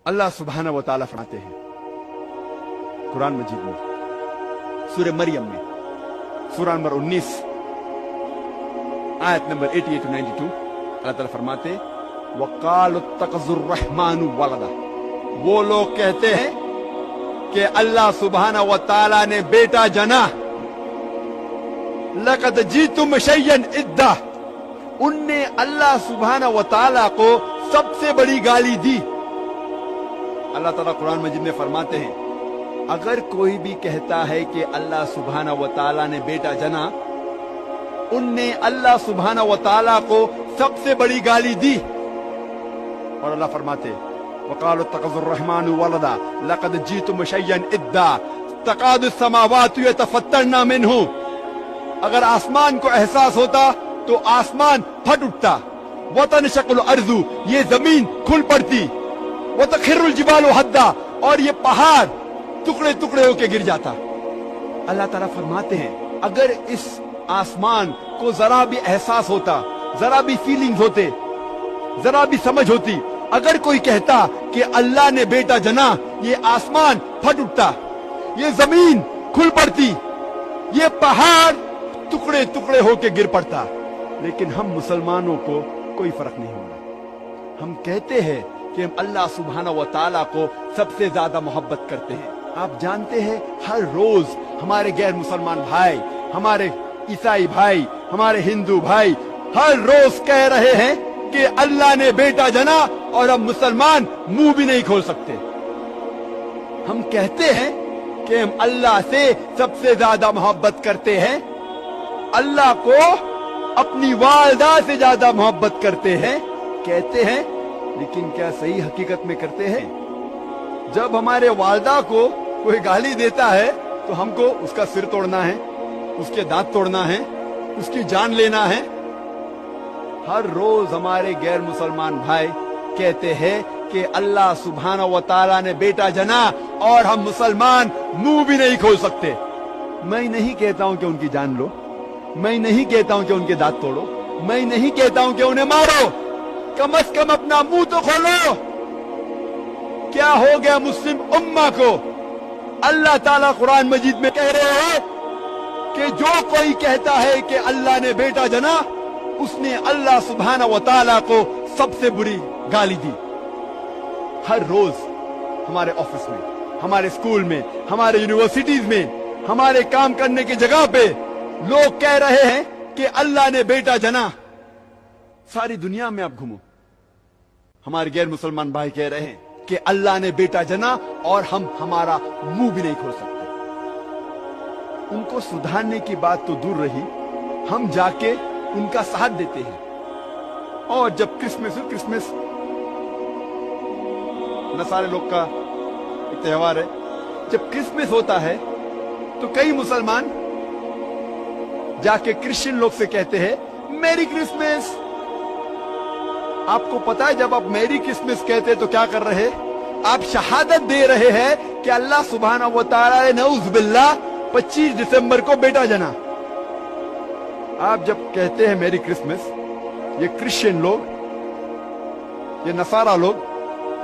अल्लाह सुब्हानहू व तआला फरमाते हैं कुरान मजीद में, सूरह मरियम में, सूरह नंबर 19 आयत नंबर 88 to 92, अल्लाह ताला फरमाते वक़ालु इत्तख़ज़ुर रहमानु वलदा। वो लोग कहते हैं कि अल्लाह सुब्हानहू व तआला ने बेटा जना। लक़द जीतुम शय्यन इद्दा। उनने अल्लाह सुब्हानहू व तआला को सबसे बड़ी गाली दी। अल्लाह ताला कुरान मजीद में फरमाते हैं अगर कोई भी कहता है कि अल्लाह सुब्हानहू व तआला ने बेटा जना, उनने अल्लाह सुब्हानहू व तआला को सबसे बड़ी गाली दी। और अल्लाह फरमाते वक़ालु इत्तख़ज़ुर रहमानु वलदा लक़द जीतुम शय्यन इद्दा तक़ादु समावातु यतफ़त्तरना मिन्हु। अगर आसमान को एहसास होता तो आसमान फट उठता। वतनशक़्क़ुल अर्ज़ु, ये जमीन खुल पड़ती। वतख़िर्रुल जिबालु हद्दा, और ये पहाड़ टुकड़े टुकड़े होके गिर जाता। अल्लाह ताला फरमाते हैं अगर इस आसमान को जरा भी एहसास होता, जरा भी फीलिंग्स होते, जरा भी समझ होती, अगर कोई कहता कि अल्लाह ने बेटा जना, ये आसमान फट उठता, ये जमीन खुल पड़ती, ये पहाड़ टुकड़े टुकड़े होके गिर पड़ता। लेकिन हम मुसलमानों को कोई फर्क नहीं होगा। हम कहते हैं कि हम अल्लाह सुब्हानहू व तआला को सबसे ज्यादा मोहब्बत करते हैं। आप जानते हैं हर रोज हमारे गैर मुसलमान भाई, हमारे ईसाई भाई, हमारे हिंदू भाई हर रोज कह रहे हैं कि अल्लाह ने बेटा जना, और हम मुसलमान मुंह भी नहीं खोल सकते। हम कहते हैं कि हम अल्लाह से सबसे ज्यादा मोहब्बत करते हैं, अल्लाह को अपनी वालिदा से ज्यादा मोहब्बत करते हैं, कहते हैं, लेकिन क्या सही हकीकत में करते हैं? जब हमारे वालिदा को कोई गाली देता है तो हमको उसका सिर तोड़ना है, उसके दांत तोड़ना है, उसकी जान लेना है। हर रोज हमारे गैर मुसलमान भाई कहते हैं कि अल्लाह सुब्हानहू व तआला ने बेटा जना, और हम मुसलमान मुंह भी नहीं खोल सकते। मैं नहीं कहता हूं कि उनकी जान लो, मैं नहीं कहता हूं कि उनके दांत तोड़ो, मैं नहीं कहता हूं कि उन्हें मारो, कम से कम अपना मुंह तो खोलो। क्या हो गया मुस्लिम उम्मा को? अल्लाह ताला कुरान मजीद में कह रहे हैं कि जो कोई कहता है कि अल्लाह ने बेटा जना, उसने अल्लाह सुब्हानहू व तआला को सबसे बुरी गाली दी। हर रोज हमारे ऑफिस में, हमारे स्कूल में, हमारे यूनिवर्सिटीज में, हमारे काम करने की जगह पे लोग कह रहे हैं कि अल्लाह ने बेटा जना। सारी दुनिया में आप घूमो, हमारे गैर मुसलमान भाई कह रहे हैं कि अल्लाह ने बेटा जना, और हम हमारा मुंह भी नहीं खोल सकते। उनको सुधारने की बात तो दूर रही, हम जाके उनका साथ देते हैं। और जब क्रिसमस नसारे लोग का एक त्योहार है, जब क्रिसमस होता है तो कई मुसलमान जाके क्रिश्चियन लोग से कहते हैं मेरी क्रिसमस। आपको पता है जब आप मेरी क्रिसमस कहते हैं तो क्या कर रहे हैं? आप शहादत दे रहे हैं कि अल्लाह सुब्हानहू व तआला ने नऊज़ बिल्लाह 25 दिसंबर को बेटा जना। आप जब कहते हैं मेरी क्रिसमस, ये क्रिश्चियन लोग, ये नसारा लोग,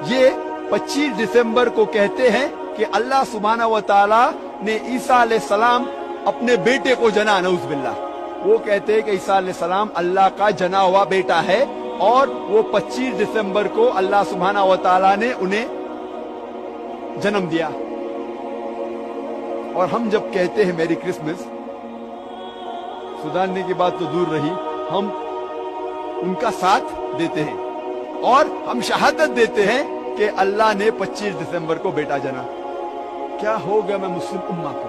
ये 25 दिसंबर को कहते हैं कि अल्लाह सुब्हानहू व तआला ने ईसा अलैहिस्सलाम अपने बेटे को जना, नऊज़ बिल्लाह। वो कहते हैं कि ईसा अलैहिस्सलाम अल्लाह का जना हुआ बेटा है, और वो 25 दिसंबर को अल्लाह सुब्हानहू व तआला ने उन्हें जन्म दिया। और हम जब कहते हैं मेरी क्रिसमस, सुधारने की बात तो दूर रही, हम उनका साथ देते हैं और हम शहादत देते हैं कि अल्लाह ने 25 दिसंबर को बेटा जना। क्या हो गया मैं मुस्लिम उम्मा को?